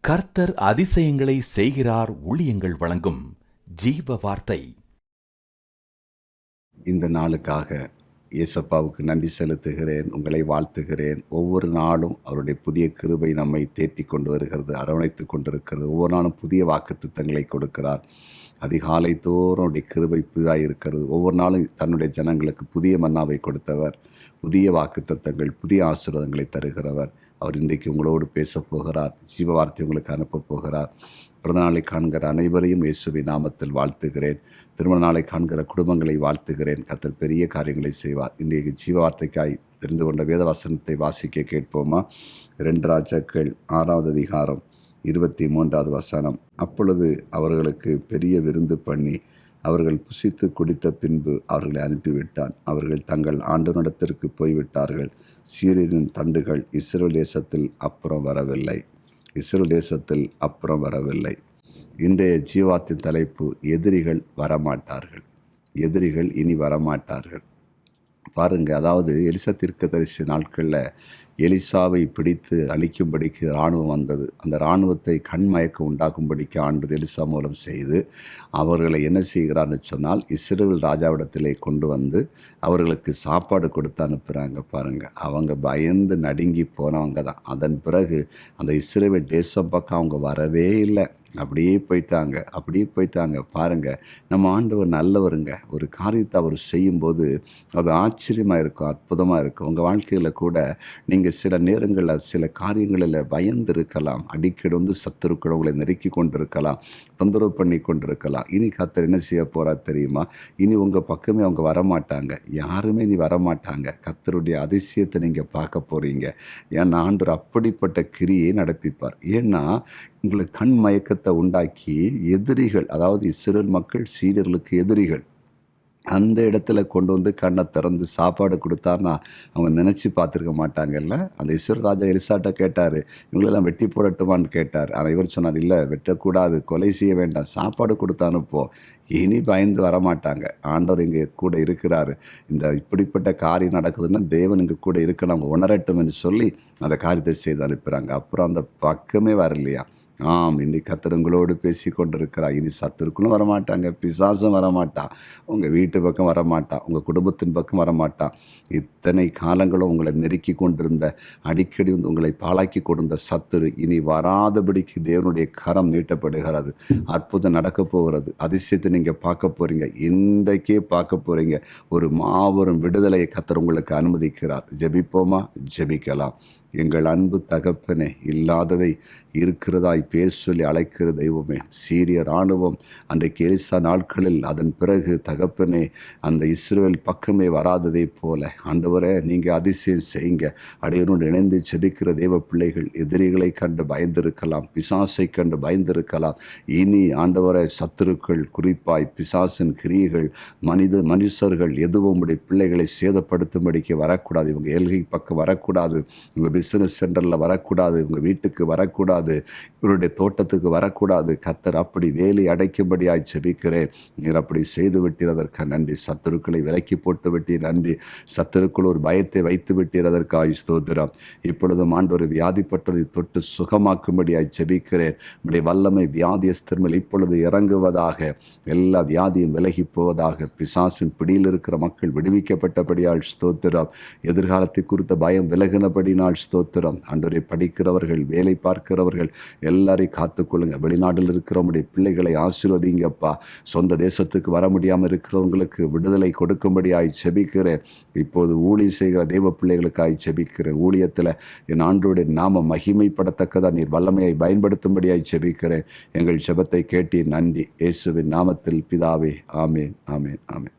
கர்த்தர் அதிசயங்களை செய்கிறார். ஊழியங்கள் வழங்கும் ஜீவ வார்த்தை. இந்த நாளுக்காக இயேசப்பாவுக்கு நன்றி செலுத்துகிறேன். உங்களை வாழ்த்துகிறேன். ஒவ்வொரு நாளும் அவருடைய புதிய கிருபை நம்மை தேற்றி கொண்டு வருகிறது, அரவணைத்து கொண்டிருக்கிறது. ஒவ்வொரு நாளும் புதிய வாக்குத்தத்தங்களை கொடுக்கிறார். அதிகாலை தோறும் அவருடைய கிருபை புதிதாக இருக்கிறது. ஒவ்வொரு நாளும் தன்னுடைய ஜனங்களுக்கு புதிய மன்னாவை கொடுத்தவர், புதிய வாக்குத்தத்தங்கள், புதிய ஆசீர்வாதங்களை தருகிறவர். அவர் இன்றைக்கு உங்களோடு பேசப் போகிறார். ஜீவ வார்த்தை உங்களுக்கு அனுப்பப் போகிறார். பிறந்த நாளை காண்கிற அனைவரையும் இயேசுவின் நாமத்தில் வாழ்த்துகிறேன். திருமண நாளை காண்கிற குடும்பங்களை வாழ்த்துகிறேன். கர்த்தர் பெரிய காரியங்களை செய்வார். இன்றைக்கு ஜீவ வார்த்தைக்காய் தெரிந்து கொண்ட வேத வசனத்தை வாசிக்க கேட்போமா? 2 ராஜாக்கள் 6வது அதிகாரம் 23வது வசனம். அப்பொழுது அவர்களுக்கு பெரிய விருந்து பண்ணி அவர்கள் புசித்து குடித்த பின்பு அவர்களை அனுப்பிவிட்டான். அவர்கள் தங்கள் ஆண்டவனிடத்திற்கு போய்விட்டார்கள். சீரியரின் தண்டுகள் இஸ்ரவேல் தேசத்தில் அப்புறம் வரவில்லை. இஸ்ரவேல் தேசத்தில் அப்புறம் வரவில்லை. இன்றைய ஜீவாத்தின் தலைப்பு, எதிரிகள் வரமாட்டார்கள். எதிரிகள் இனி வரமாட்டார்கள். பாருங்க, அதாவது எலிசா தீர்க்கதரிசி நாட்களில் எலிசாவை பிடித்து அழிக்கும்படிக்கு இராணுவம் வந்தது. அந்த இராணுவத்தை கண்மயக்கம் உண்டாக்கும்படிக்கு ஆண்டவர் எலிசா மூலம் செய்து அவர்களை என்ன செய்கிறான்னு சொன்னால், இஸ்ரவேல் ராஜாவிடத்திலே கொண்டு வந்து அவர்களுக்கு சாப்பாடு கொடுத்து அனுப்புகிறாங்க. பாருங்கள், அவங்க பயந்து நடுங்கி போனவங்க தான். அதன் பிறகு அந்த இஸ்ரவேல் தேசம் பக்கம் அவங்க வரவே இல்லை. அப்படியே போயிட்டாங்க. பாருங்கள், நம்ம ஆண்டவர் நல்லவருங்க. ஒரு காரியத்தை அவர் செய்யும்போது அது ஆச்சரியமாக இருக்கும், அற்புதமாக இருக்கும். உங்கள் வாழ்க்கையில் கூட நீங்கள் சில நேரங்களில் சில காரியங்களில் பயந்து இருக்கலாம். அடிக்கடி சத்துருக்கள் உங்களை நெருக்கி கொண்டிருக்கலாம், தொந்தரவு பண்ணி கொண்டிருக்கலாம். இனி கர்த்தர் என்ன செய்ய போகிறார் தெரியுமா? இனி உங்கள் பக்கமே அவங்க வரமாட்டாங்க. யாருமே இனி வரமாட்டாங்க. கர்த்தருடைய அதிசயத்தை நீங்கள் பார்க்க போகிறீங்க. ஏன்னா ஆண்டவர் அப்படிப்பட்ட கிரியை நடப்பிப்பார். ஏன்னா உங்களுக்கு கண் மயக்கத்தை உண்டாக்கி எதிரிகள், அதாவது இஸ்ரவேல் மக்கள் சீரியர்களுக்கு எதிரிகள், அந்த இடத்துல கொண்டு வந்து கண்ணை திறந்து சாப்பாடு கொடுத்தாருன்னா அவங்க நினச்சி பார்த்துருக்க மாட்டாங்கல்ல. அந்த இஸ்ரவேல் ராஜா எலிசாட்ட கேட்டார், இவங்களெல்லாம் வெட்டி போடட்டுமான்னு கேட்டார். ஆனால் இவர் சொன்னார், இல்லை, வெட்டக்கூடாது, கொலை செய்ய வேண்டாம், சாப்பாடு கொடுத்து அனுப்போம். இனி பயந்து வரமாட்டாங்க. ஆண்டவர் இங்கே கூட இருக்கிறாரு. இந்த இப்படிப்பட்ட காரியம் நடக்குதுன்னா தேவன் இங்கே கூட இருக்க நம்ம உணரட்டும் என்று சொல்லி அந்த காரியத்தை செய்து அனுப்புகிறாங்க. அப்புறம் அந்த பக்கமே வரலையா? இன்னைக்கு கர்த்தர் உங்களோடு பேசி கொண்டிருக்கிறார். இனி சத்துருக்குன்னு வரமாட்டாங்க, பிசாசும் வரமாட்டான், உங்கள் வீட்டு பக்கம் வரமாட்டான், உங்கள் குடும்பத்தின் பக்கம் வரமாட்டான். இத்தனை காலங்களும் உங்களை நெருக்கி கொண்டிருந்த, அடிக்கடி உங்களை பாழாக்கி கொண்டிருந்த சத்துரு இனி வராதபடிக்கு தேவனுடைய கரம் நீட்டப்படுகிறது. அற்புதம் நடக்க போகிறது. அதிசயத்தை நீங்கள் பார்க்க போகிறீங்க. இன்றைக்கே பார்க்க போகிறீங்க. ஒரு மாபெரும் விடுதலையை கர்த்தர் உங்களுக்கு அனுமதிக்கிறார். ஜெபிப்போமா? ஜெபிக்கலாம். எங்கள் அன்பு தகப்பனே, இல்லாததை இருக்கிறதாய் பேர் சொல்லி அழைக்கிற தெய்வமே, சீரிய இராணுவம் அன்றைக்கு எலிசா நாட்களில், அதன் பிறகு தகப்பனே அந்த இஸ்ரவேல் பக்கமே வராததை போல ஆண்டவரே நீங்கள் அதிசயம் செய்யுங்க. அடையனோடு இணைந்து செபிக்கிற தெய்வ பிள்ளைகள் எதிரிகளை கண்டு பயந்திருக்கலாம், பிசாசை கண்டு பயந்திருக்கலாம். இனி ஆண்டவரே சத்துருக்கள், குறிப்பாய் பிசாசின் கிரியைகள், மனுஷர்கள் எதுவும் உடைய பிள்ளைகளை சேதப்படுத்தும்படிக்கு வரக்கூடாது. இவங்க ஏழ்கை பக்கம் வரக்கூடாது, உங்கள் பிஸ்னஸ் சென்டரில் வரக்கூடாது, உங்கள் வீட்டுக்கு வரக்கூடாது, இவருடைய தோட்டத்துக்கு வரக்கூடாது. கர்த்தர் அப்படி வேலி அடைக்கும்படியாய் செபிக்கிறேன். நீர் அப்படி செய்து விட்டதற்காக நன்றி. சத்துருக்களை விலக்கி போட்டு விட்டீர், நன்றி. சத்துருக்குள் ஒரு பயத்தை வைத்து விட்டதற்காக ஸ்தோத்திரம். இப்பொழுதும் ஆண்டவர் வியாதிப்பட்டதை தொட்டு சுகமாக்கும்படியாய் செபிக்கிறேன். நம்முடைய வல்லமை வியாதியஸ்தர் மேல் இப்பொழுது இறங்குவதாக, எல்லா வியாதியும் விலகி போவதாக. பிசாசின் பிடியில் இருக்கிற மக்கள் விடுவிக்கப்பட்டபடியால் ஸ்தோத்திரம். எதிர்காலத்தை குறித்த பயம் விலகினபடினால் ஸ்தோத்திரம். ஆண்டவரை படிக்கிறவர்கள், வேலை பார்க்கிறவர்கள் எல்லாரையும் காத்துக்கொள்ளுங்க. வெளிநாட்டில் இருக்கிறவங்களுடைய பிள்ளைகளை ஆசீர்வதிங்கப்பா. சொந்த தேசத்துக்கு வர முடியாமல் இருக்கிறவங்களுக்கு விடுதலை கொடுக்கும்படியாய் செபிக்கிறேன். இப்போது ஊழியம் செய்கிற தெய்வ பிள்ளைகளுக்காய் செபிக்கிறேன். ஊழியத்தில் என் ஆண்டவருடைய நாம மகிமைப்படத்தக்கதாக நீர் வல்லமையை பயன்படுத்தும்படியாய் செபிக்கிறேன். எங்கள் ஜெபத்தை கேட்டி நன்றி. இயேசுவின் நாமத்தில் பிதாவே, ஆமேன், ஆமேன், ஆமேன்.